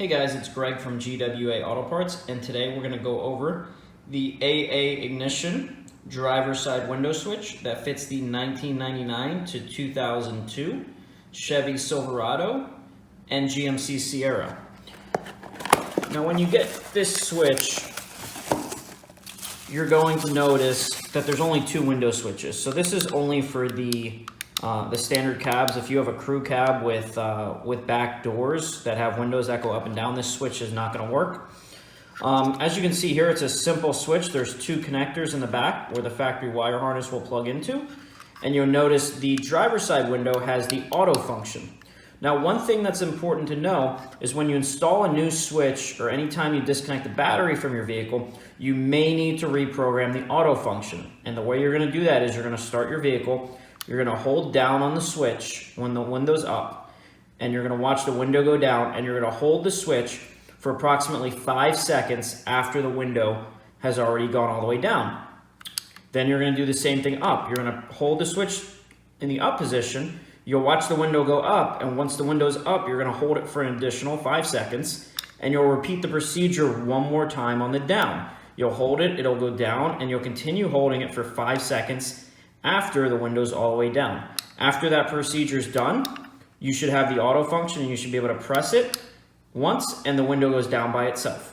Hey guys, it's Greg from GWA Auto Parts, and today we're going to go over the AA ignition driver's side window switch that fits the 1999 to 2002 Chevy Silverado and GMC Sierra. Now when you get this switch, you're going to notice that there's only two window switches. So this is only for the standard cabs. If you have a crew cab with back doors that have windows that go up and down, this switch is not going to work. As you can see here, it's a simple switch. There's two connectors in the back where the factory wire harness will plug into. And you'll notice the driver's side window has the auto function. Now, one thing that's important to know is when you install a new switch or anytime you disconnect the battery from your vehicle, you may need to reprogram the auto function. And the way you're going to do that is you're going to start your vehicle. You're going to hold down on the switch when the window's up, and you're going to watch the window go down, and you're going to hold the switch for approximately 5 seconds after the window has already gone all the way down. Then you're going to do the same thing up. You're going to hold the switch in the up position. You'll watch the window go up, and once the window's up, you're going to hold it for an additional 5 seconds, and you'll repeat the procedure one more time on the down. You'll hold it, it'll go down, and you'll continue holding it for 5 seconds after the window's all the way down. After that procedure is done, you should have the auto function and you should be able to press it once and the window goes down by itself.